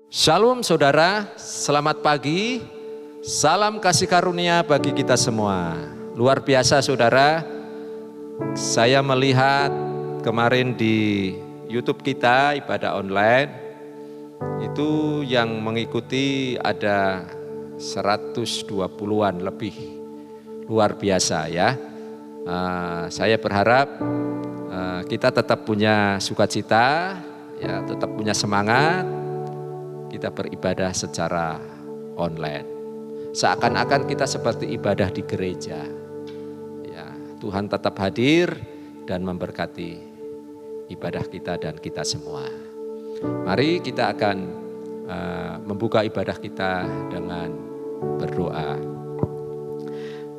Shalom saudara, selamat pagi, salam kasih karunia bagi kita semua. Luar biasa saudara, saya melihat kemarin di YouTube kita ibadah online, itu yang mengikuti ada 120-an lebih, luar biasa ya. Saya berharap kita tetap punya sukacita, ya, tetap punya semangat. Kita beribadah secara online. Seakan-akan kita seperti ibadah di gereja. Ya, Tuhan tetap hadir dan memberkati ibadah kita dan kita semua. Mari kita akan membuka ibadah kita dengan berdoa.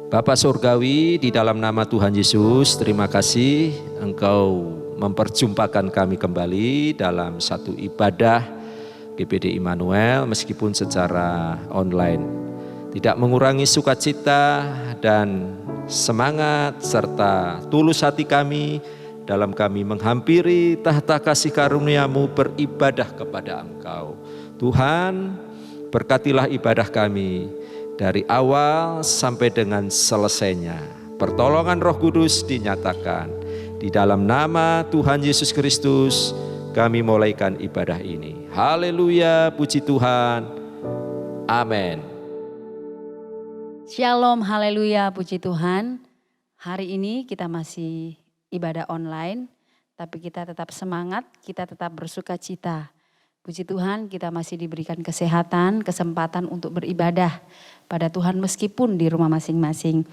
Bapa Surgawi, di dalam nama Tuhan Yesus, terima kasih Engkau memperjumpakan kami kembali dalam satu ibadah GBD Immanuel meskipun secara online. Tidak mengurangi sukacita dan semangat serta tulus hati kami dalam kami menghampiri tahta kasih karunia-Mu beribadah kepada Engkau. Tuhan, berkatilah ibadah kami dari awal sampai dengan selesainya. Pertolongan Roh Kudus dinyatakan. Di dalam nama Tuhan Yesus Kristus kami mulaikan ibadah ini. Haleluya, puji Tuhan. Amin. Shalom, haleluya, puji Tuhan. Hari ini kita masih ibadah online, tapi kita tetap semangat, kita tetap bersuka cita. Puji Tuhan, kita masih diberikan kesehatan, kesempatan untuk beribadah pada Tuhan meskipun di rumah masing-masing.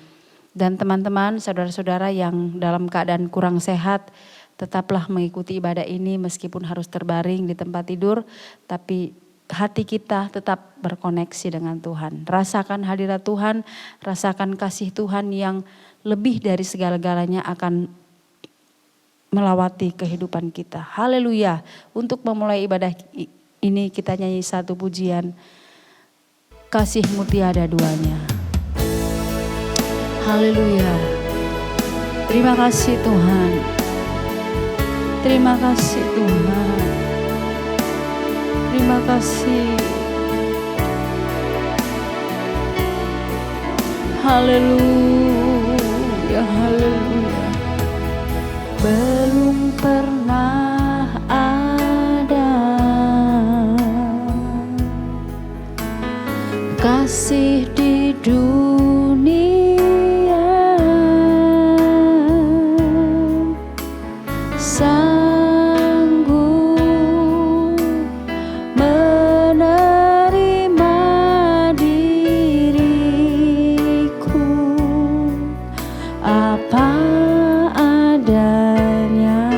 Dan teman-teman, saudara-saudara yang dalam keadaan kurang sehat, tetaplah mengikuti ibadah ini meskipun harus terbaring di tempat tidur, tapi hati kita tetap berkoneksi dengan Tuhan. Rasakan hadirat Tuhan, rasakan kasih Tuhan yang lebih dari segala-galanya akan melawati kehidupan kita. Haleluya. Untuk memulai ibadah ini kita nyanyi satu pujian, kasih-Mu tiada duanya. Haleluya. Terima kasih Tuhan. Terima kasih Tuhan. Terima kasih. Haleluya, haleluya. Belum pernah ada kasih di dunia sanggup menerima diriku apa adanya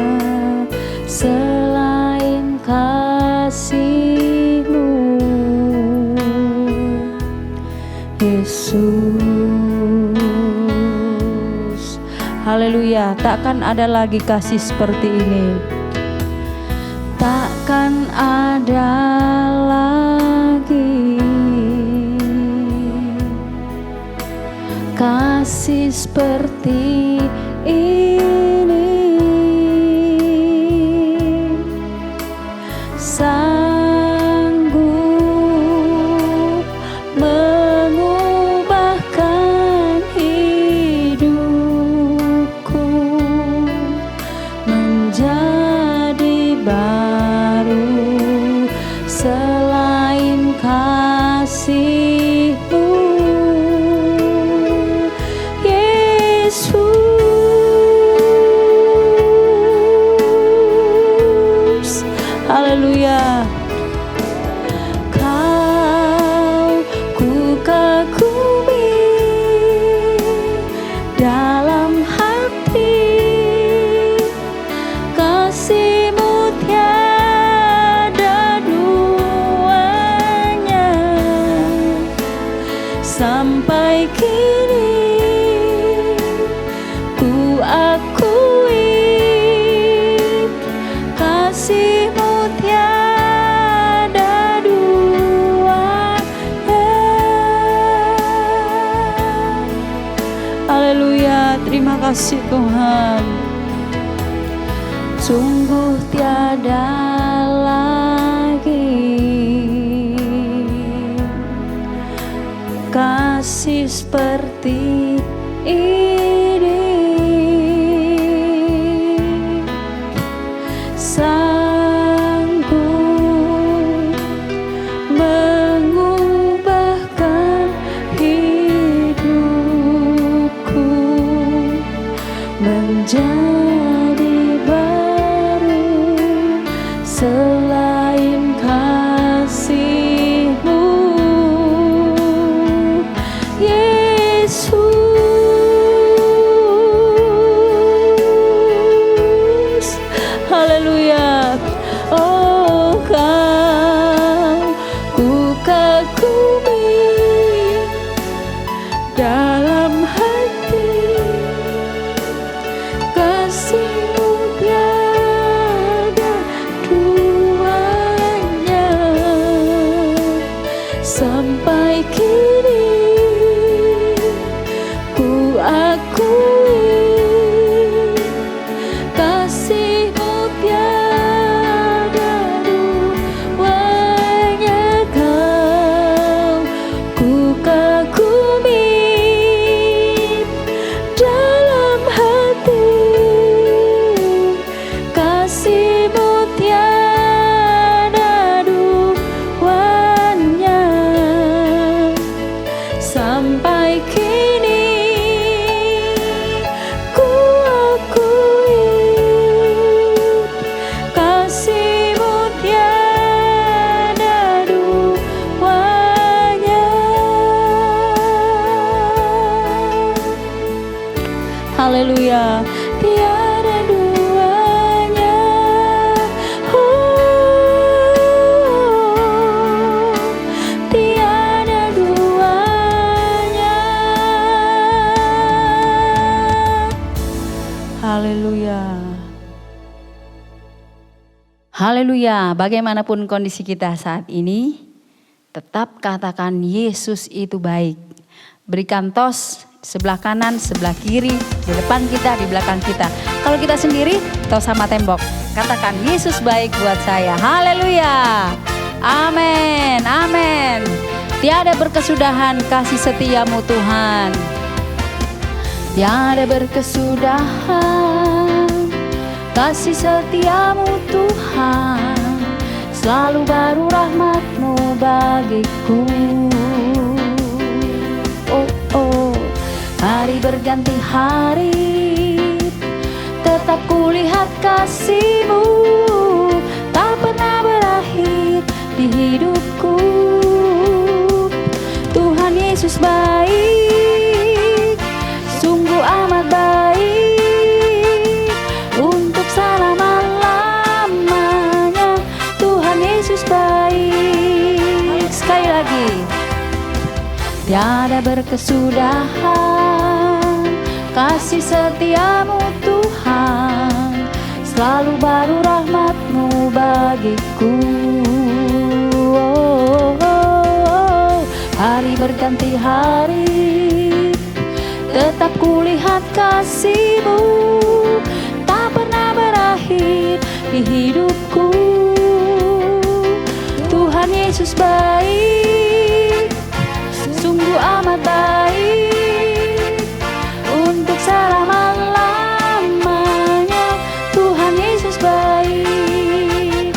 selain kasih-Mu, Yesus. Haleluya, takkan ada lagi kasih seperti ini. Takkan ada lagi kasih seperti ini. Sanggup mengubahkan hidupku menjadi baru selain kasih-Mu, Yesus. Haleluya. Kau ku kagumi dalam hati, kasih-Mu tiada duanya. Sampai kini ku akui kasih-Mu tiada duanya. Haleluya, terima kasih Tuhan. Sungguh tiada lagi seperti ini. Sanggup mengubahkan hidupku menjadi baru selain kasih-Mu, Yesus. Haleluya. Oh, Kau ku kagumi dalam hati, kasih-Mu tiada duanya. Sampai kini ku akui kasih-Mu tiada duanya. Kau ku kagumi dalam hati, kasih-Mu tiada duanya. Sampai kini ku akui kasih-Mu tiada duanya. Haleluya. Tiada duanya. Oh, tiada duanya. Haleluya. Haleluya. Bagaimanapun kondisi kita saat ini, tetap katakan Yesus itu baik. Berikan tos sebelah kanan, sebelah kiri, di depan kita, di belakang kita. Kalau kita sendiri, tos sama tembok. Katakan Yesus baik buat saya. Haleluya. Amin. Amin. Tiada berkesudahan kasih setia-Mu Tuhan. Tiada berkesudahan kasih setia-Mu Tuhan. Selalu baru rahmat-Mu bagiku. Oh, oh. Hari berganti hari, tetap kulihat kasih-Mu tak pernah berakhir di hidupku. Tuhan Yesus baik, sungguh amat baik, untuk selama-lamanya. Tuhan Yesus baik. Sekali lagi. Tiada berkesudahan kasih setia-Mu Tuhan. Selalu baru rahmat-Mu bagiku. Oh, oh, oh. Hari berganti hari, tetap kulihat kasih-Mu tak pernah berakhir di hidupku. Tuhan Yesus baik, sungguh amat baik, untuk selama-lamanya. Tuhan Yesus baik,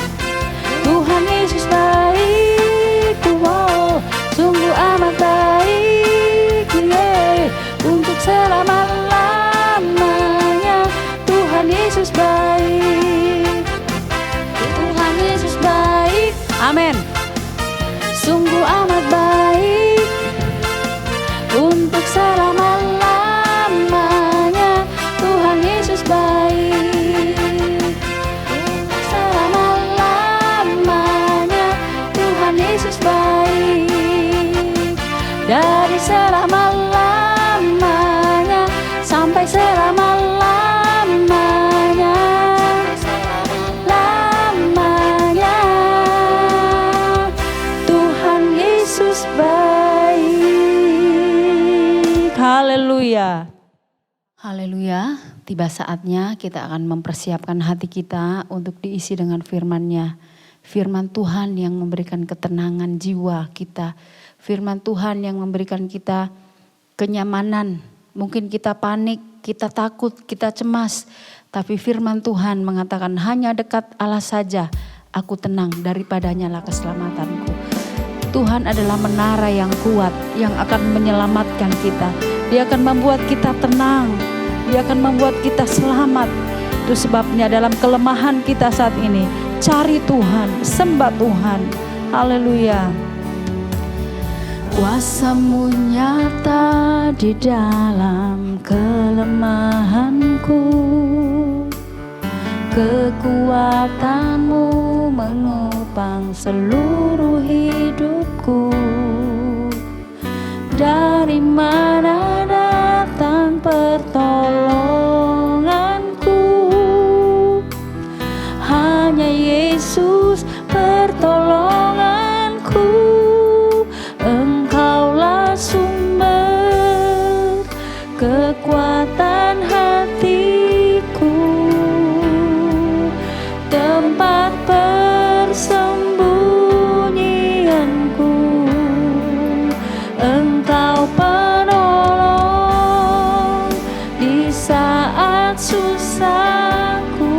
Tuhan Yesus baik, wow, sungguh amat baik, yeah, untuk selama-lamanya. Tuhan Yesus baik, Tuhan Yesus baik, amin. Sungguh amat baik, untuk selama-lamanya. Tuhan Yesus baik, untuk selama-lamanya. Tuhan Yesus baik, dari selama-lamanya sampai selama-lamanya. Lamanya Tuhan Yesus baik. Haleluya. Haleluya. Tiba saatnya kita akan mempersiapkan hati kita untuk diisi dengan firman-Nya. Firman Tuhan yang memberikan ketenangan jiwa kita. Firman Tuhan yang memberikan kita kenyamanan. Mungkin kita panik, kita takut, kita cemas. Tapi firman Tuhan mengatakan hanya dekat Allah saja aku tenang, daripadanya lah keselamatanku. Tuhan adalah menara yang kuat yang akan menyelamatkan kita. Dia akan membuat kita tenang. Dia akan membuat kita selamat. Itu sebabnya dalam kelemahan kita saat ini, cari Tuhan, sembah Tuhan. Haleluya. Kuasa-Mu nyata di dalam kelemahanku. Kekuatan-Mu menopang seluruh hidupku. Dari mana datang pertolonganku? Hanya Yesus pertolonganku. Engkaulah sumber kekuatan hatiku, tempat persembunyianku. Engkau penolong di saat susahku,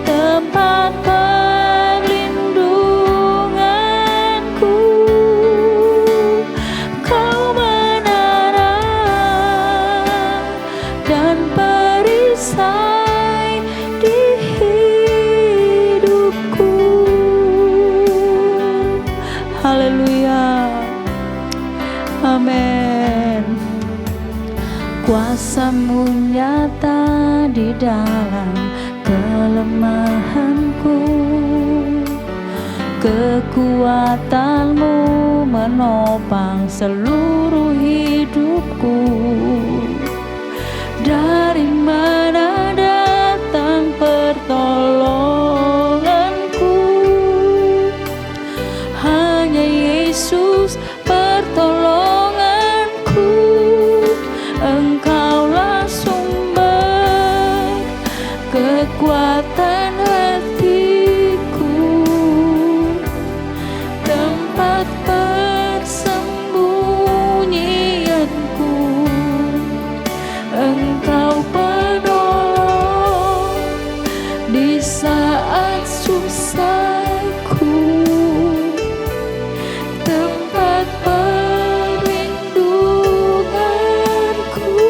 tempat perlindunganku. Kau menara dan perisai di hidupku. Haleluya. Amin. Kuasa-Mu nyata di dalam kelemahanku. Kekuatan-Mu menopang seluruh hidupku. Dari mana datang pertolonganku? Hanya Yesus pertolonganku. Engkaulah sumber kekuatan hatiku, tempat persembunyianku. Engkau penolong di saat susahku, tempat perlindunganku.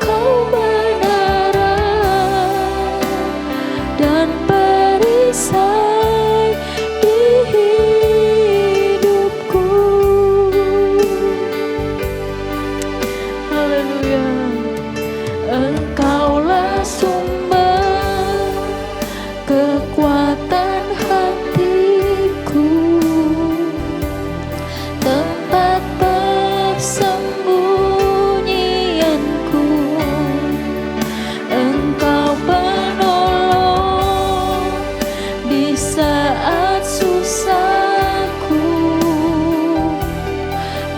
Kau menara dan perisai di hidupku. Haleluya. Engkaulah sumber kekuatan hatiku, tempat persembunyianku. Engkau penolong di saat susahku,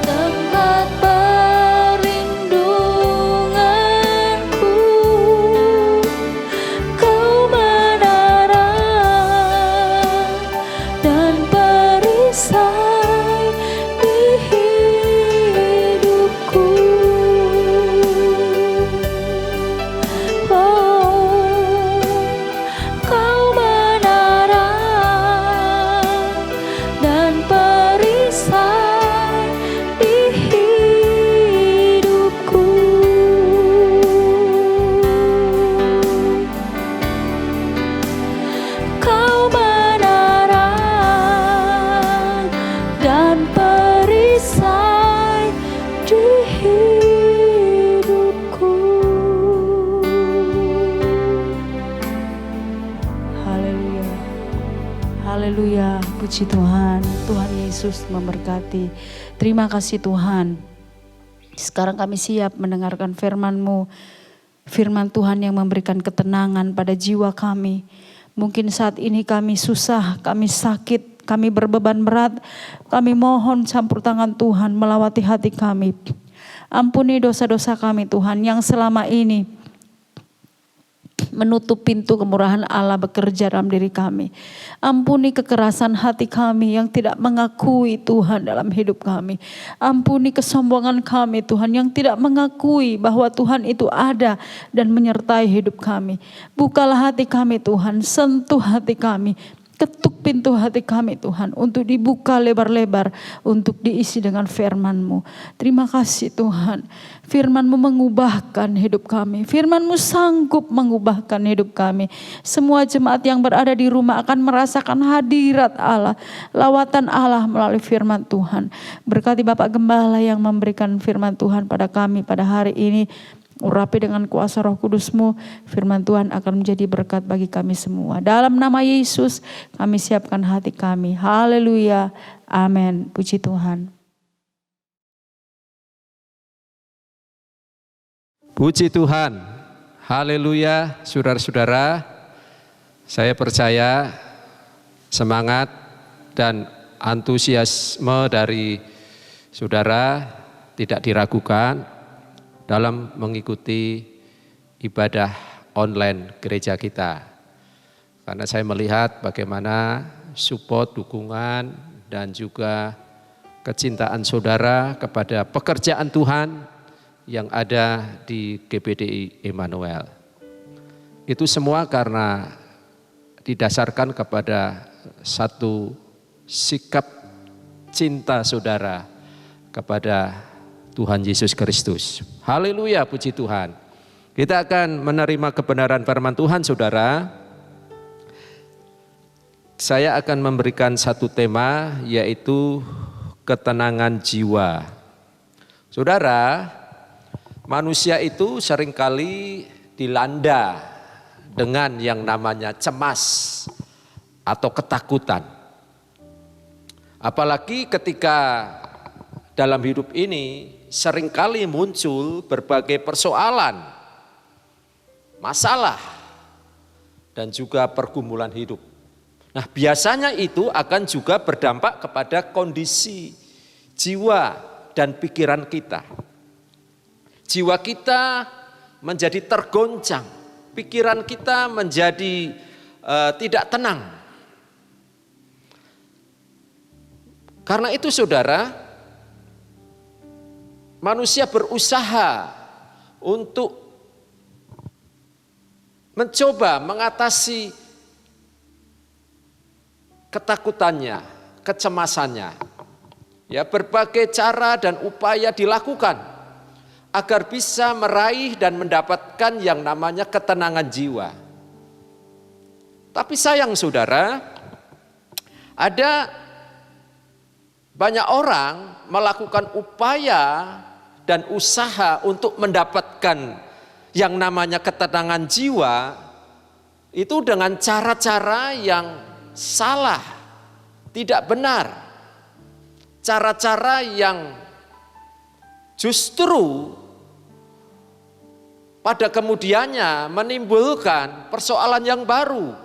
tempat perlindunganku. Kau menara dan perisai di hidupku. Oh, Kau menara dan perisai di hidupku. Kau menara dan perisai di hidupku. Haleluya. Haleluya. Puji Tuhan. Tuhan Yesus memberkati. Terima kasih Tuhan. Sekarang kami siap mendengarkan firman-Mu. Firman Tuhan yang memberikan ketenangan pada jiwa kami. Mungkin saat ini kami susah, kami sakit, kami berbeban berat. Kami mohon campur tangan Tuhan melawati hati kami. Ampuni dosa-dosa kami Tuhan yang selama ini menutup pintu kemurahan Allah bekerja dalam diri kami. Ampuni kekerasan hati kami yang tidak mengakui Tuhan dalam hidup kami. Ampuni kesombongan kami Tuhan yang tidak mengakui bahwa Tuhan itu ada dan menyertai hidup kami. Bukalah hati kami Tuhan, sentuh hati kami. Ketuk pintu hati kami Tuhan untuk dibuka lebar-lebar, untuk diisi dengan firman-Mu. Terima kasih Tuhan, firman-Mu mengubahkan hidup kami. Firman-Mu sanggup mengubahkan hidup kami. Semua jemaat yang berada di rumah akan merasakan hadirat Allah, lawatan Allah melalui firman Tuhan. Berkati Bapak Gembala yang memberikan firman Tuhan pada kami pada hari ini. Urapi dengan kuasa Roh Kudus-Mu, firman Tuhan akan menjadi berkat bagi kami semua. Dalam nama Yesus kami siapkan hati kami. Haleluya. Amin. Puji Tuhan. Puji Tuhan. Haleluya. Saudara-saudara, saya percaya semangat dan antusiasme dari saudara tidak diragukan dalam mengikuti ibadah online gereja kita. Karena saya melihat bagaimana support, dukungan, dan juga kecintaan saudara kepada pekerjaan Tuhan yang ada di GBDI Emmanuel. Itu semua karena didasarkan kepada satu sikap cinta saudara kepada Tuhan Yesus Kristus. Haleluya, puji Tuhan. Kita akan menerima kebenaran firman Tuhan, saudara. Saya akan memberikan satu tema, yaitu ketenangan jiwa. Saudara, manusia itu seringkali dilanda dengan yang namanya cemas atau ketakutan. Apalagi ketika dalam hidup ini seringkali muncul berbagai persoalan, masalah, dan juga pergumulan hidup. Nah, biasanya itu akan juga berdampak kepada kondisi jiwa dan pikiran kita. Jiwa kita menjadi tergoncang, pikiran kita menjadi tidak tenang. Karena itu saudara, manusia berusaha untuk mencoba mengatasi ketakutannya, kecemasannya. Ya, berbagai cara dan upaya dilakukan agar bisa meraih dan mendapatkan yang namanya ketenangan jiwa. Tapi sayang saudara, ada banyak orang melakukan upaya dan usaha untuk mendapatkan yang namanya ketenangan jiwa itu dengan cara-cara yang salah, tidak benar. Cara-cara yang justru pada kemudiannya menimbulkan persoalan yang baru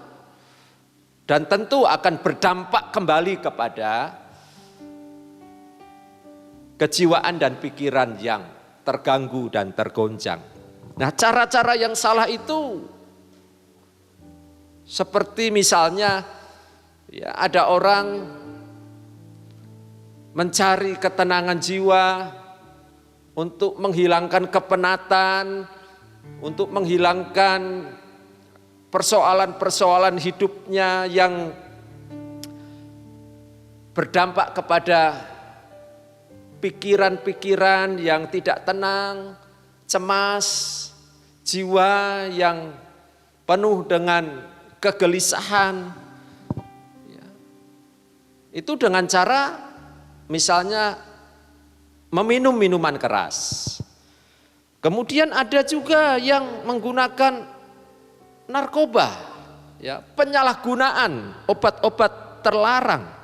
dan tentu akan berdampak kembali kepada kejiwaan dan pikiran yang terganggu dan tergoncang. Nah, cara-cara yang salah itu seperti misalnya ya, ada orang mencari ketenangan jiwa untuk menghilangkan kepenatan, untuk menghilangkan persoalan-persoalan hidupnya yang berdampak kepada pikiran-pikiran yang tidak tenang, cemas, jiwa yang penuh dengan kegelisahan. Itu dengan cara misalnya meminum minuman keras. Kemudian ada juga yang menggunakan narkoba, ya, penyalahgunaan obat-obat terlarang.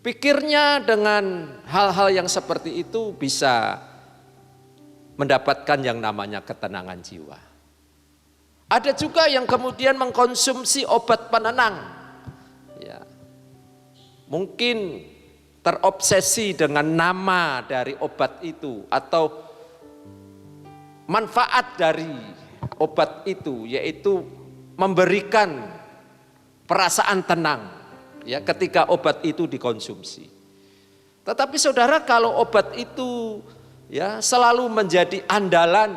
Pikirnya dengan hal-hal yang seperti itu bisa mendapatkan yang namanya ketenangan jiwa. Ada juga yang kemudian mengkonsumsi obat penenang. Ya. Mungkin terobsesi dengan nama dari obat itu atau manfaat dari obat itu, yaitu memberikan perasaan tenang ya ketika obat itu dikonsumsi. Tetapi saudara, kalau obat itu ya selalu menjadi andalan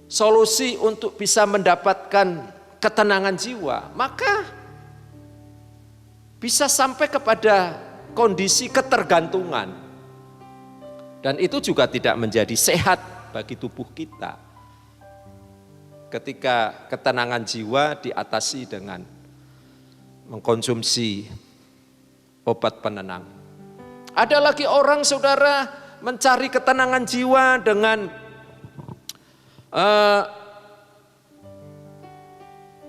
solusi untuk bisa mendapatkan ketenangan jiwa, maka bisa sampai kepada kondisi ketergantungan. Dan itu juga tidak menjadi sehat bagi tubuh kita. Ketika ketenangan jiwa diatasi dengan mengkonsumsi obat penenang. Ada lagi orang, saudara, mencari ketenangan jiwa dengan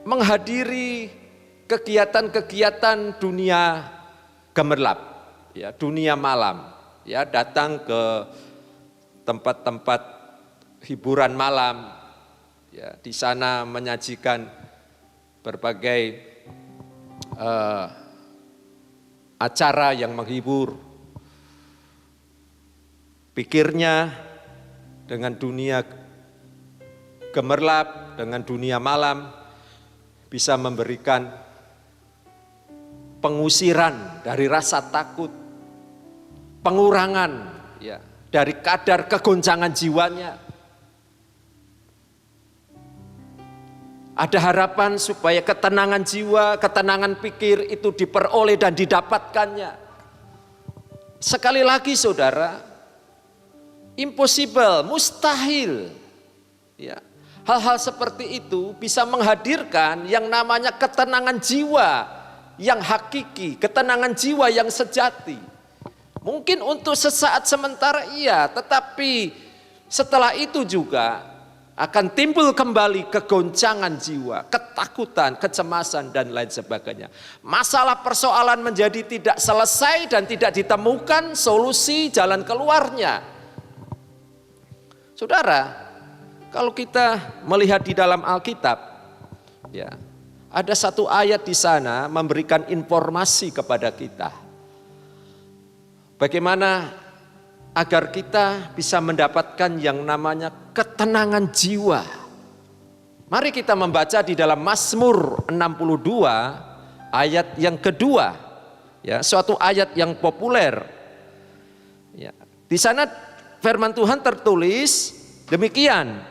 menghadiri kegiatan-kegiatan dunia gemerlap, ya, dunia malam, ya, datang ke tempat-tempat hiburan malam. Ya, di sana menyajikan berbagai acara yang menghibur pikirnya dengan dunia gemerlap, dengan dunia malam, bisa memberikan pengusiran dari rasa takut, pengurangan ya dari kadar kegoncangan jiwanya. Ada harapan supaya ketenangan jiwa, ketenangan pikir itu diperoleh dan didapatkannya. Sekali lagi saudara, impossible, mustahil. Ya, hal-hal seperti itu bisa menghadirkan yang namanya ketenangan jiwa yang hakiki, ketenangan jiwa yang sejati. Mungkin untuk sesaat sementara iya, tetapi setelah itu juga akan timbul kembali kegoncangan jiwa, ketakutan, kecemasan, dan lain sebagainya. Masalah persoalan menjadi tidak selesai dan tidak ditemukan solusi jalan keluarnya. Saudara, kalau kita melihat di dalam Alkitab, ya, ada satu ayat di sana memberikan informasi kepada kita. Bagaimana agar kita bisa mendapatkan yang namanya ketenangan jiwa. Mari kita membaca di dalam Mazmur 62 ayat yang kedua, ya, suatu ayat yang populer. Ya, di sana firman Tuhan tertulis demikian,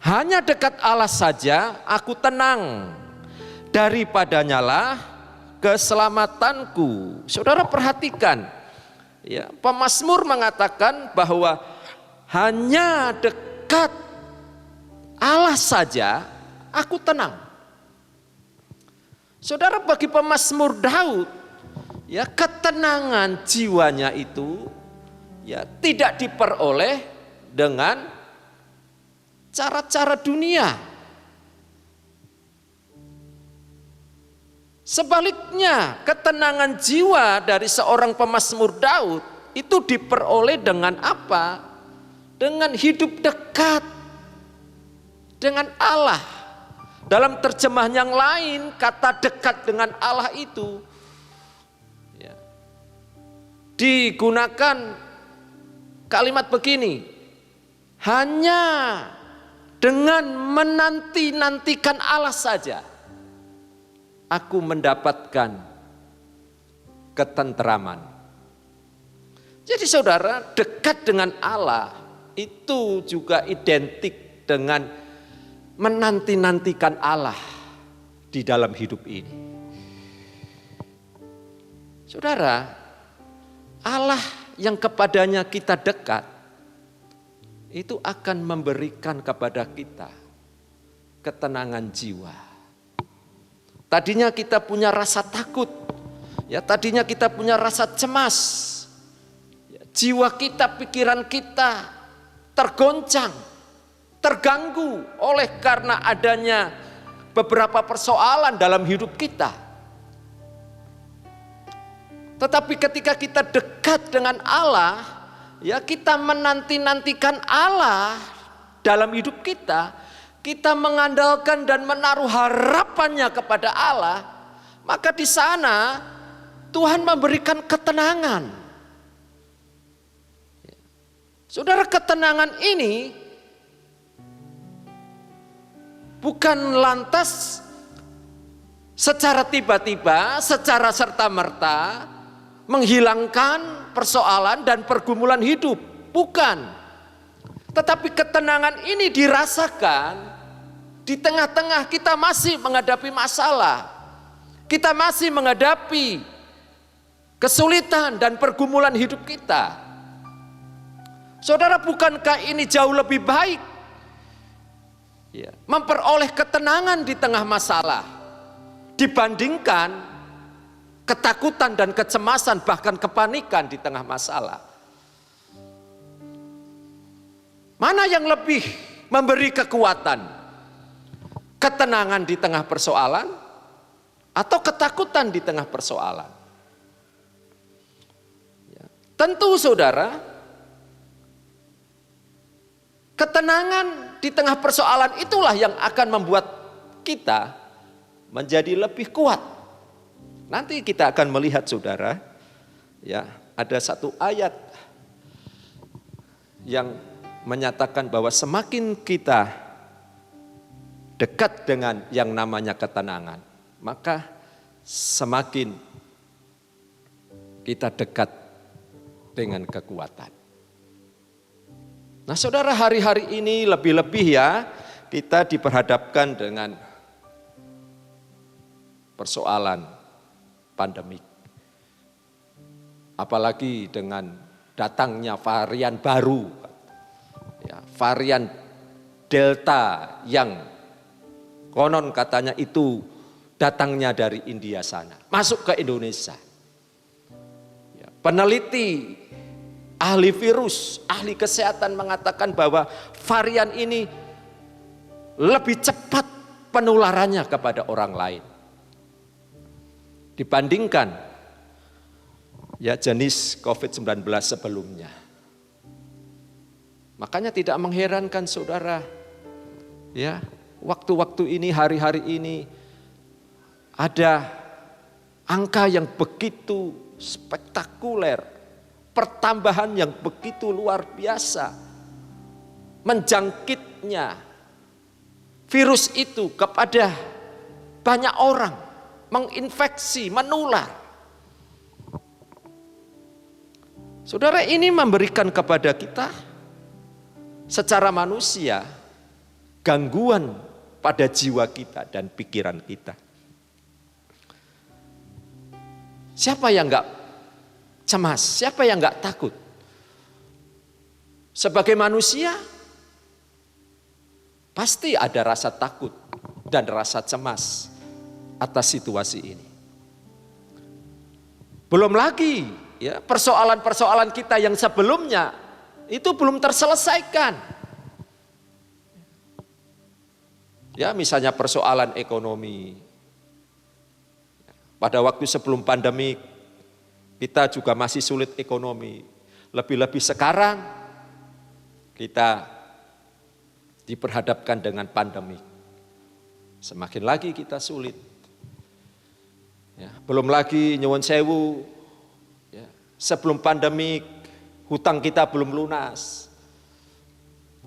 hanya dekat Allah saja aku tenang, daripadanya lah keselamatanku. Saudara perhatikan, ya, pemazmur mengatakan bahwa hanya dekat Allah saja aku tenang. Saudara, bagi pemazmur Daud, ya, ketenangan jiwanya itu ya tidak diperoleh dengan cara-cara dunia. Sebaliknya, ketenangan jiwa dari seorang pemazmur Daud itu diperoleh dengan apa? Dengan hidup dekat dengan Allah. Dalam terjemahan yang lain, kata dekat dengan Allah itu ya, digunakan kalimat begini, hanya dengan menanti-nantikan Allah saja aku mendapatkan ketenteraman. Jadi saudara, dekat dengan Allah itu juga identik dengan menanti-nantikan Allah di dalam hidup ini. Saudara, Allah yang kepadanya kita dekat itu akan memberikan kepada kita ketenangan jiwa. Tadinya kita punya rasa takut, ya, tadinya kita punya rasa cemas, ya, jiwa kita, pikiran kita tergoncang, terganggu oleh karena adanya beberapa persoalan dalam hidup kita. Tetapi ketika kita dekat dengan Allah, ya, kita menanti-nantikan Allah dalam hidup kita, kita mengandalkan dan menaruh harapannya kepada Allah, maka di sana Tuhan memberikan ketenangan. Saudara, ketenangan ini bukan lantas secara tiba-tiba, secara serta-merta menghilangkan persoalan dan pergumulan hidup. Bukan. Tetapi ketenangan ini dirasakan di tengah-tengah kita masih menghadapi masalah. Kita masih menghadapi kesulitan dan pergumulan hidup kita. Saudara, bukankah ini jauh lebih baik memperoleh ketenangan di tengah masalah dibandingkan ketakutan dan kecemasan, bahkan kepanikan di tengah masalah? Mana yang lebih memberi kekuatan? Ketenangan di tengah persoalan atau ketakutan di tengah persoalan? Tentu saudara, ketenangan di tengah persoalan itulah yang akan membuat kita menjadi lebih kuat. Nanti kita akan melihat saudara, ya, ada satu ayat yang menyatakan bahwa semakin kita dekat dengan yang namanya ketenangan, maka semakin kita dekat dengan kekuatan. Nah saudara, hari-hari ini lebih-lebih ya kita diperhadapkan dengan persoalan pandemik. Apalagi dengan datangnya varian baru, ya, varian Delta yang konon katanya itu datangnya dari India sana, masuk ke Indonesia. Ya, peneliti, ahli virus, ahli kesehatan mengatakan bahwa varian ini lebih cepat penularannya kepada orang lain dibandingkan ya jenis COVID-19 sebelumnya. Makanya tidak mengherankan saudara, ya, waktu-waktu ini, hari-hari ini ada angka yang begitu spektakuler, pertambahan yang begitu luar biasa, menjangkitnya virus itu kepada banyak orang, menginfeksi, menular. Saudara, ini memberikan kepada kita secara manusia gangguan pada jiwa kita dan pikiran kita. Siapa yang enggak cemas? Siapa yang enggak takut? Sebagai manusia pasti ada rasa takut dan rasa cemas atas situasi ini. Belum lagi ya persoalan-persoalan kita yang sebelumnya itu belum terselesaikan. Ya, misalnya persoalan ekonomi. Pada waktu sebelum pandemi kita juga masih sulit ekonomi. Lebih-lebih sekarang kita diperhadapkan dengan pandemi. Semakin lagi kita sulit. Ya, belum lagi nyuwun sewu, ya, sebelum pandemi hutang kita belum lunas.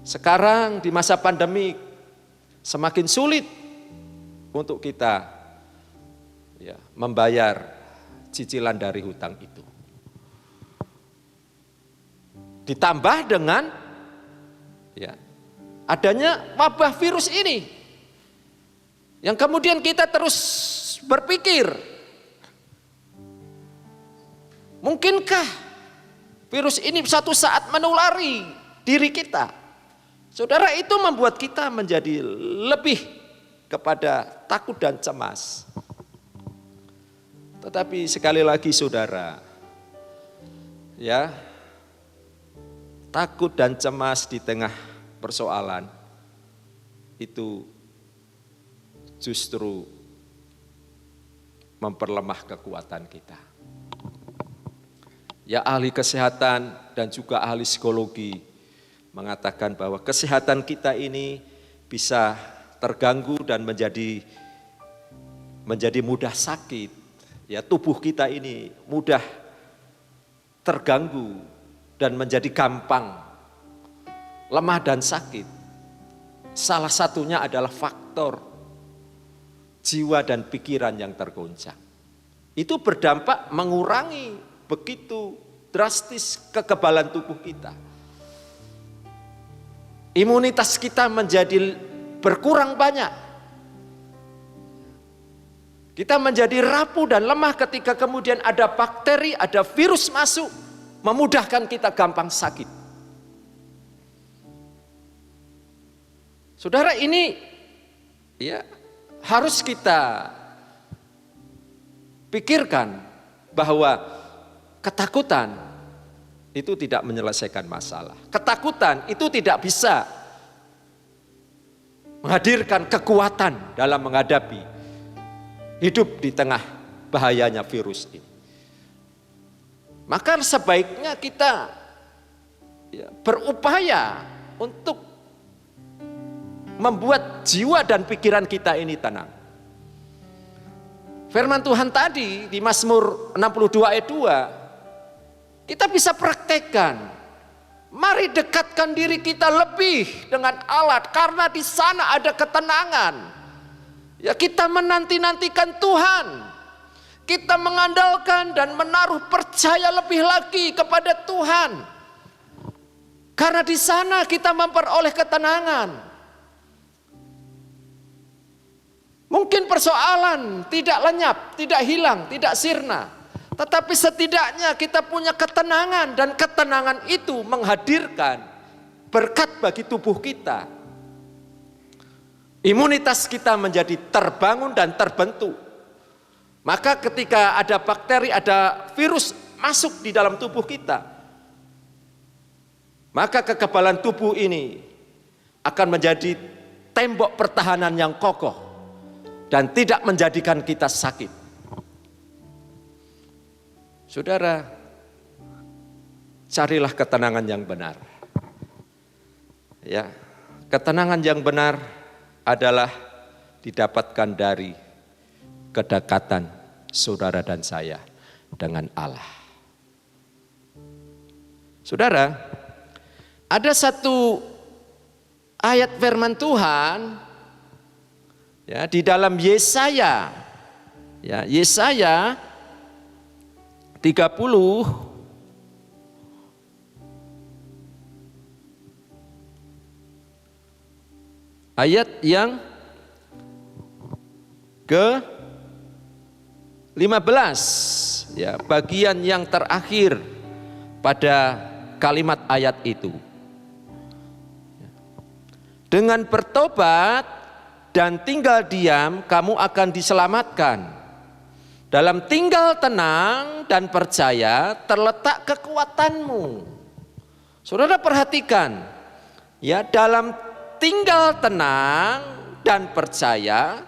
Sekarang di masa pandemi semakin sulit untuk kita ya, membayar cicilan dari hutang itu. Ditambah dengan ya, adanya wabah virus ini, yang kemudian kita terus berpikir, mungkinkah virus ini suatu saat menulari diri kita? Saudara, itu membuat kita menjadi lebih kepada takut dan cemas. Tetapi sekali lagi saudara, ya, takut dan cemas di tengah persoalan itu justru memperlemah kekuatan kita. Ya, ahli kesehatan dan juga ahli psikologi mengatakan bahwa kesehatan kita ini bisa terganggu dan menjadi mudah sakit. Ya, tubuh kita ini mudah terganggu dan menjadi gampang lemah dan sakit. Salah satunya adalah faktor faktor jiwa dan pikiran yang tergoncang. Itu berdampak mengurangi begitu drastis kekebalan tubuh kita. Imunitas kita menjadi berkurang banyak. Kita menjadi rapuh dan lemah ketika kemudian ada bakteri, ada virus masuk, memudahkan kita gampang sakit. Saudara, ini ya harus kita pikirkan bahwa ketakutan itu tidak menyelesaikan masalah. Ketakutan itu tidak bisa menghadirkan kekuatan dalam menghadapi hidup di tengah bahayanya virus ini. Maka sebaiknya kita berupaya untuk membuat jiwa dan pikiran kita ini tenang. Firman Tuhan tadi di Mazmur 62 ayat 2, kita bisa praktekkan. Mari dekatkan diri kita lebih dengan Allah, karena di sana ada ketenangan. Ya, kita menanti-nantikan Tuhan. Kita mengandalkan dan menaruh percaya lebih lagi kepada Tuhan. Karena di sana kita memperoleh ketenangan. Mungkin persoalan tidak lenyap, tidak hilang, tidak sirna. Tetapi setidaknya kita punya ketenangan, dan ketenangan itu menghadirkan berkat bagi tubuh kita. Imunitas kita menjadi terbangun dan terbentuk. Maka ketika ada bakteri, ada virus masuk di dalam tubuh kita, maka kekebalan tubuh ini akan menjadi tembok pertahanan yang kokoh dan tidak menjadikan kita sakit. Saudara, carilah ketenangan yang benar. Ya, ketenangan yang benar adalah didapatkan dari kedekatan saudara dan saya dengan Allah. Saudara, ada satu ayat firman Tuhan ya di dalam Yesaya. Ya, Yesaya 30 ayat yang ke-15, ya, bagian yang terakhir pada kalimat ayat itu. Dengan bertobat dan tinggal diam, kamu akan diselamatkan. Dalam tinggal tenang dan percaya terletak kekuatanmu. Saudara perhatikan, ya, dalam tinggal tenang dan percaya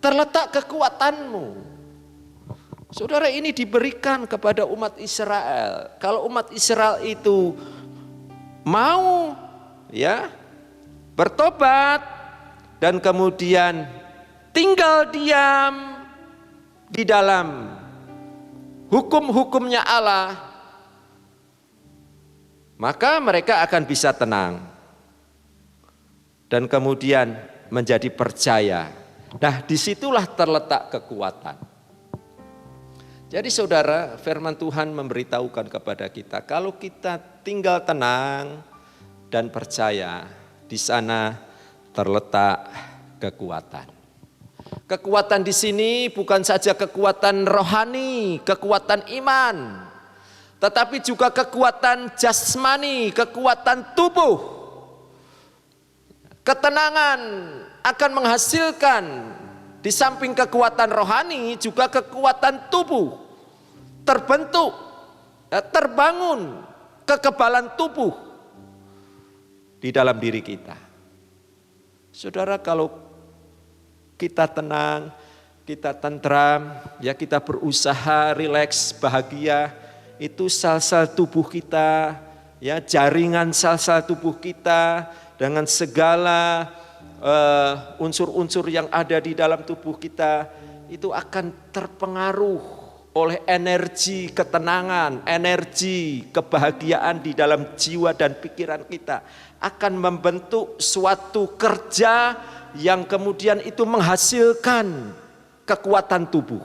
terletak kekuatanmu. Saudara, ini diberikan kepada umat Israel. Kalau umat Israel itu mau ya bertobat dan kemudian tinggal diam di dalam hukum-hukumnya Allah, maka mereka akan bisa tenang dan kemudian menjadi percaya. Nah, disitulah terletak kekuatan. Jadi saudara, firman Tuhan memberitahukan kepada kita, kalau kita tinggal tenang dan percaya, di sana terletak kekuatan. Kekuatan di sini bukan saja kekuatan rohani, kekuatan iman, tetapi juga kekuatan jasmani, kekuatan tubuh. Ketenangan akan menghasilkan di samping kekuatan rohani juga kekuatan tubuh, terbentuk, terbangun kekebalan tubuh di dalam diri kita. Saudara, kalau kita tenang, kita tentram, ya, kita berusaha rileks, bahagia, itu sel-sel tubuh kita, ya, jaringan sel-sel tubuh kita dengan segala unsur-unsur yang ada di dalam tubuh kita itu akan terpengaruh oleh energi ketenangan, energi kebahagiaan di dalam jiwa dan pikiran kita, akan membentuk suatu kerja yang kemudian itu menghasilkan kekuatan tubuh.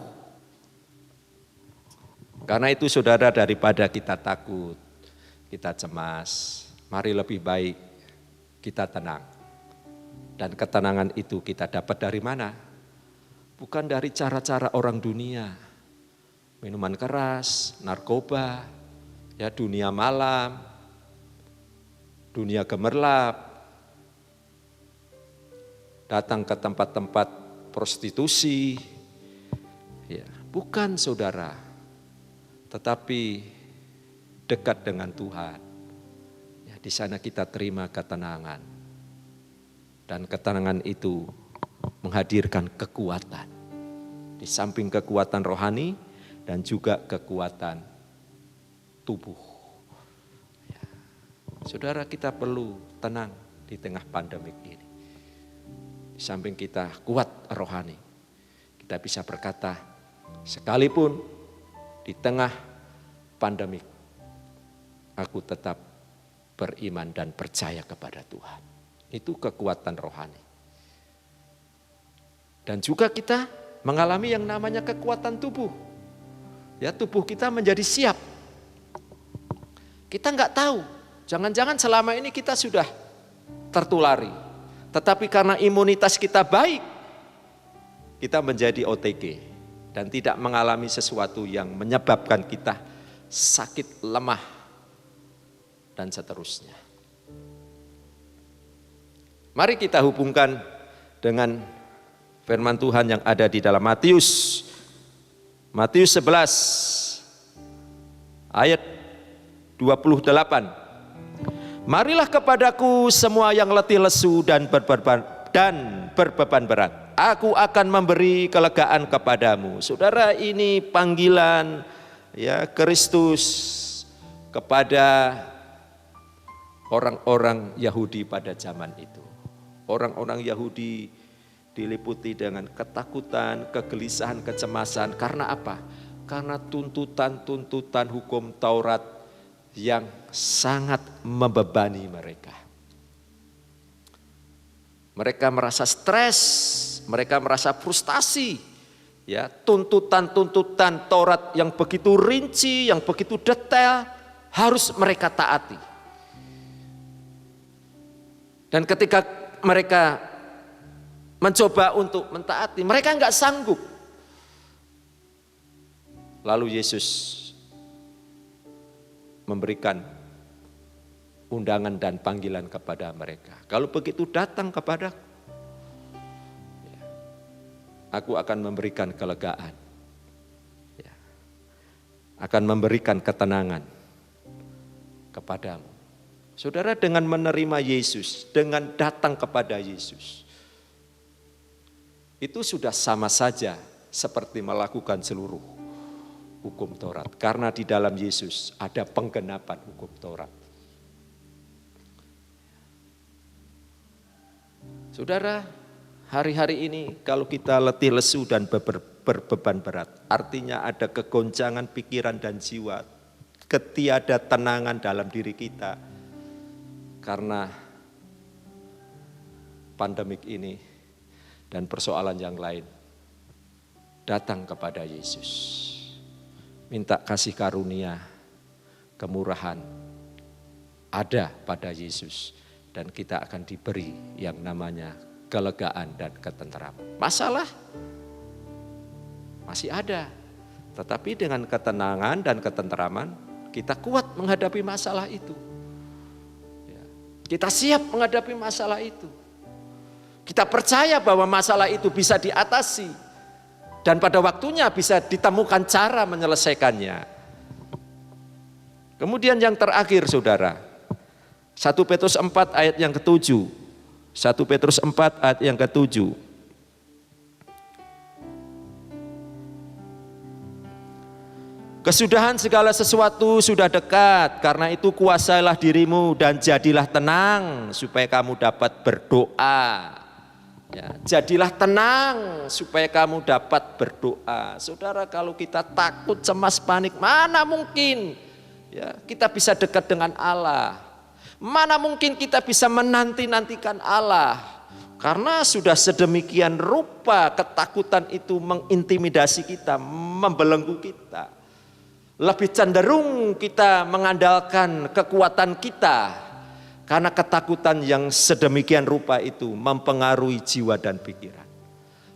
Karena itu saudara, daripada kita takut, kita cemas, mari lebih baik kita tenang. Dan ketenangan itu kita dapat dari mana? Bukan dari cara-cara orang dunia. Minuman keras, narkoba, ya dunia malam, dunia gemerlap, datang ke tempat-tempat prostitusi, ya bukan saudara, tetapi dekat dengan Tuhan. Ya, di sana kita terima ketenangan, dan ketenangan itu menghadirkan kekuatan. Di samping kekuatan rohani dan juga kekuatan tubuh. Ya. Saudara, kita perlu tenang di tengah pandemik ini. Di samping kita kuat rohani, kita bisa berkata, sekalipun di tengah pandemik, aku tetap beriman dan percaya kepada Tuhan. Itu kekuatan rohani. Dan juga kita mengalami yang namanya kekuatan tubuh. Ya, tubuh kita menjadi siap. Kita nggak tahu, jangan-jangan selama ini kita sudah tertulari. Tetapi karena imunitas kita baik, kita menjadi OTG dan tidak mengalami sesuatu yang menyebabkan kita sakit, lemah, dan seterusnya. Mari kita hubungkan dengan firman Tuhan yang ada di dalam Matius 11 ayat 28. Marilah kepadaku semua yang letih lesu dan berbeban berat. Aku akan memberi kelegaan kepadamu. Saudara, ini panggilan ya Kristus kepada orang-orang Yahudi pada zaman itu. Orang-orang Yahudi diliputi dengan ketakutan, kegelisahan, kecemasan. Karena apa? Karena tuntutan-tuntutan hukum Taurat yang sangat membebani mereka. Mereka merasa stres, mereka merasa frustasi. Ya, tuntutan-tuntutan Taurat yang begitu rinci, yang begitu detail harus mereka taati. Dan ketika mereka mencoba untuk mentaati, mereka enggak sanggup. Lalu Yesus memberikan undangan dan panggilan kepada mereka. Kalau begitu datang kepada aku akan memberikan kelegaan. Akan memberikan ketenangan kepadamu. Saudara, dengan menerima Yesus, dengan datang kepada Yesus, itu sudah sama saja seperti melakukan seluruh hukum Taurat. Karena di dalam Yesus ada penggenapan hukum Taurat. Saudara, hari-hari ini kalau kita letih lesu dan berbeban berat, artinya ada kegoncangan pikiran dan jiwa, ketiadatenangan dalam diri kita karena pandemik ini dan persoalan yang lain. Datang kepada Yesus, minta kasih karunia, kemurahan ada pada Yesus, dan kita akan diberi yang namanya kelegaan dan ketenteraman. Masalah masih ada, tetapi dengan ketenangan dan ketenteraman kita kuat menghadapi masalah itu. Kita siap menghadapi masalah itu. Kita percaya bahwa masalah itu bisa diatasi dan pada waktunya bisa ditemukan cara menyelesaikannya. Kemudian yang terakhir saudara, 1 Petrus 4 ayat yang ke-7. 1 Petrus 4 ayat yang ke-7. Kesudahan segala sesuatu sudah dekat, karena itu kuasailah dirimu dan jadilah tenang supaya kamu dapat berdoa Ya, jadilah tenang supaya kamu dapat berdoa. Saudara, kalau kita takut, cemas, panik, mana mungkin ya kita bisa dekat dengan Allah? Mana mungkin kita bisa menanti-nantikan Allah? Karena sudah sedemikian rupa ketakutan itu mengintimidasi kita, membelenggu kita. Lebih cenderung kita mengandalkan kekuatan kita. Karena ketakutan yang sedemikian rupa itu mempengaruhi jiwa dan pikiran.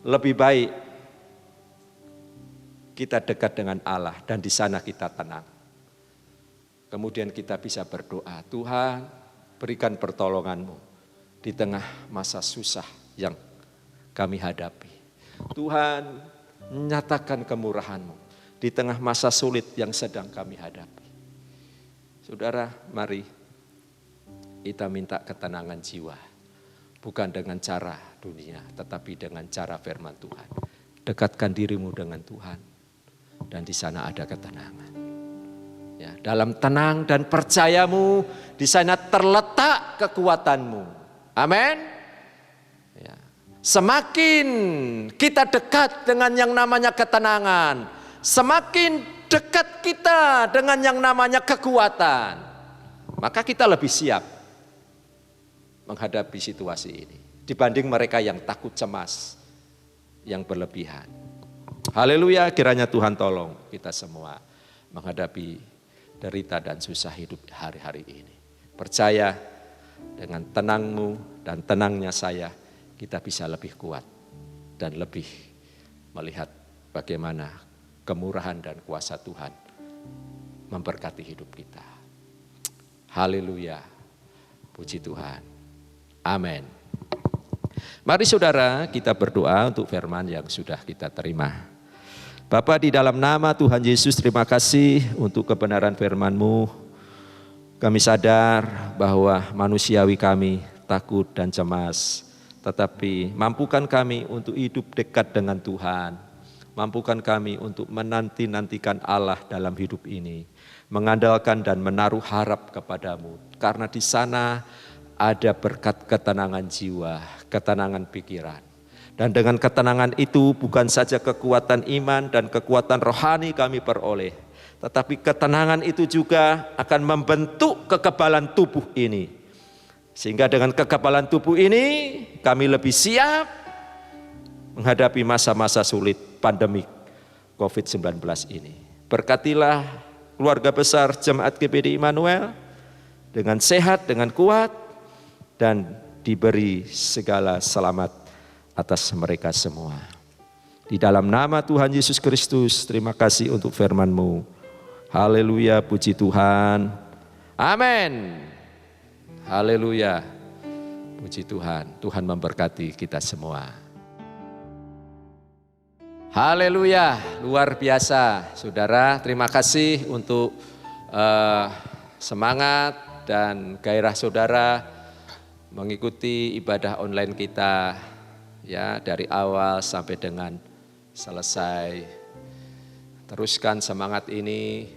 Lebih baik kita dekat dengan Allah dan di sana kita tenang. Kemudian kita bisa berdoa, Tuhan berikan pertolongan-Mu di tengah masa susah yang kami hadapi. Tuhan nyatakan kemurahan-Mu di tengah masa sulit yang sedang kami hadapi. Saudara, mari kita minta ketenangan jiwa, bukan dengan cara dunia, tetapi dengan cara firman Tuhan. Dekatkan dirimu dengan Tuhan, dan di sana ada ketenangan. Ya, dalam tenang dan percayamu, di sana terletak kekuatanmu. Amin. Ya. Semakin kita dekat dengan yang namanya ketenangan, semakin dekat kita dengan yang namanya kekuatan, maka kita lebih siap menghadapi situasi ini dibanding mereka yang takut, cemas, yang berlebihan. Haleluya, kiranya Tuhan tolong kita semua menghadapi derita dan susah hidup hari-hari ini. Percaya dengan tenangmu dan tenangnya saya, kita bisa lebih kuat dan lebih melihat bagaimana kemurahan dan kuasa Tuhan memberkati hidup kita. Haleluya, puji Tuhan. Amin. Mari saudara kita berdoa untuk firman yang sudah kita terima. Bapa, di dalam nama Tuhan Yesus, terima kasih untuk kebenaran firman-Mu. Kami sadar bahwa manusiawi kami takut dan cemas, tetapi mampukan kami untuk hidup dekat dengan Tuhan. Mampukan kami untuk menanti-nantikan Allah dalam hidup ini, mengandalkan dan menaruh harap kepadamu. Karena di sana ada berkat ketenangan jiwa, ketenangan pikiran. Dan dengan ketenangan itu bukan saja kekuatan iman dan kekuatan rohani kami peroleh, tetapi ketenangan itu juga akan membentuk kekebalan tubuh ini. Sehingga dengan kekebalan tubuh ini kami lebih siap menghadapi masa-masa sulit pandemik COVID-19 ini. Berkatilah keluarga besar Jemaat GBD Immanuel dengan sehat, dengan kuat, dan diberi segala selamat atas mereka semua. Di dalam nama Tuhan Yesus Kristus, terima kasih untuk firman-Mu. Haleluya, puji Tuhan. Amin. Haleluya, puji Tuhan. Tuhan memberkati kita semua. Haleluya, luar biasa. Saudara, terima kasih untuk semangat dan gairah saudara mengikuti ibadah online kita ya dari awal sampai dengan selesai. Teruskan semangat ini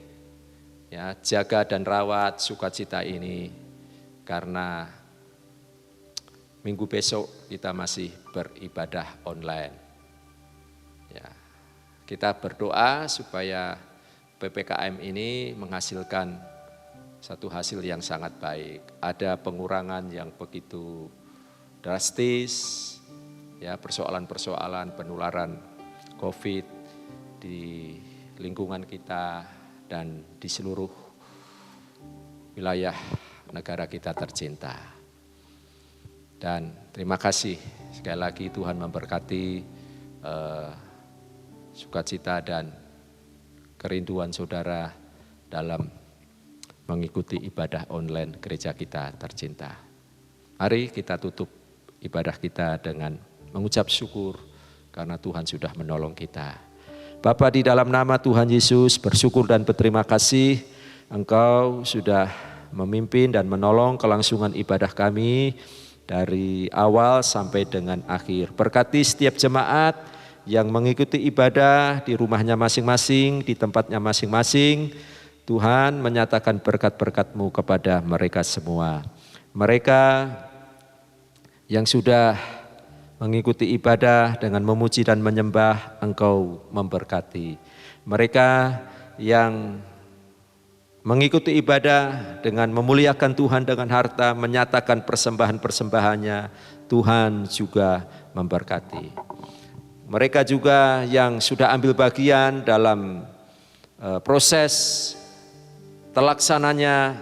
ya, jaga dan rawat sukacita ini karena minggu besok kita masih beribadah online. Ya, kita berdoa supaya PPKM ini menghasilkan satu hasil yang sangat baik. Ada pengurangan yang begitu drastis, ya persoalan-persoalan penularan COVID di lingkungan kita dan di seluruh wilayah negara kita tercinta. Dan terima kasih sekali lagi Tuhan memberkati sukacita dan kerinduan saudara dalam mengikuti ibadah online gereja kita tercinta. Mari kita tutup ibadah kita dengan mengucap syukur karena Tuhan sudah menolong kita. Bapa, di dalam nama Tuhan Yesus bersyukur dan berterima kasih Engkau sudah memimpin dan menolong kelangsungan ibadah kami dari awal sampai dengan akhir. Berkati setiap jemaat yang mengikuti ibadah di rumahnya masing-masing, di tempatnya masing-masing. Tuhan menyatakan berkat-berkat-Mu kepada mereka semua. Mereka yang sudah mengikuti ibadah dengan memuji dan menyembah, Engkau memberkati. Mereka yang mengikuti ibadah dengan memuliakan Tuhan dengan harta, menyatakan persembahan-persembahannya, Tuhan juga memberkati. Mereka juga yang sudah ambil bagian dalam proses terlaksananya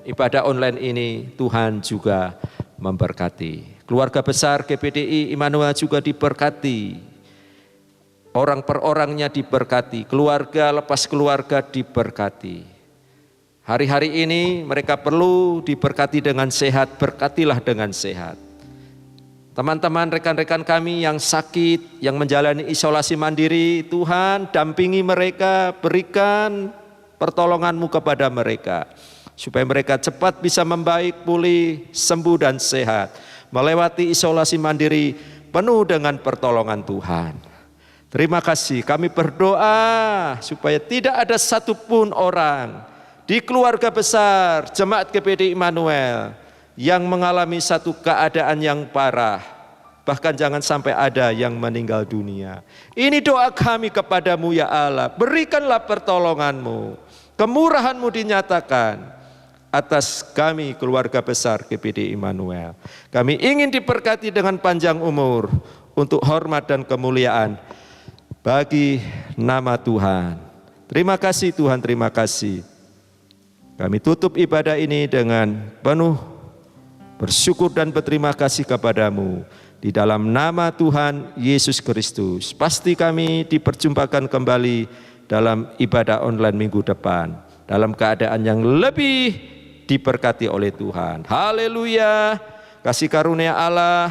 ibadah online ini, Tuhan juga memberkati. Keluarga besar GPDI Immanuel juga diberkati. Orang per orangnya diberkati, keluarga lepas keluarga diberkati. Hari-hari ini mereka perlu diberkati dengan sehat, berkatilah dengan sehat. Teman-teman, rekan-rekan kami yang sakit, yang menjalani isolasi mandiri, Tuhan dampingi mereka, berikan pertolongan-Mu kepada mereka. Supaya mereka cepat bisa membaik, pulih, sembuh dan sehat. Melewati isolasi mandiri penuh dengan pertolongan Tuhan. Terima kasih, kami berdoa supaya tidak ada satupun orang di keluarga besar Jemaat GPDI Immanuel yang mengalami satu keadaan yang parah, bahkan jangan sampai ada yang meninggal dunia. Ini doa kami kepadamu ya Allah, berikanlah pertolongan-Mu, kemurahan-Mu dinyatakan atas kami keluarga besar GPDI Immanuel. Kami ingin diberkati dengan panjang umur untuk hormat dan kemuliaan bagi nama Tuhan. Terima kasih Tuhan, terima kasih. Kami tutup ibadah ini dengan penuh bersyukur dan berterima kasih kepadamu. Di dalam nama Tuhan Yesus Kristus. Pasti kami diperjumpakan kembali dalam ibadah online minggu depan. Dalam keadaan yang lebih diberkati oleh Tuhan. Haleluya. Kasih karunia Allah,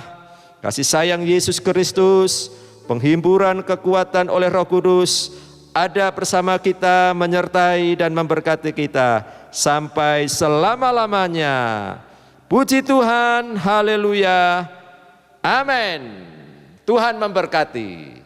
kasih sayang Yesus Kristus, penghimburan kekuatan oleh Roh Kudus ada bersama kita, menyertai dan memberkati kita sampai selama-lamanya. Puji Tuhan, haleluya, amin. Tuhan memberkati.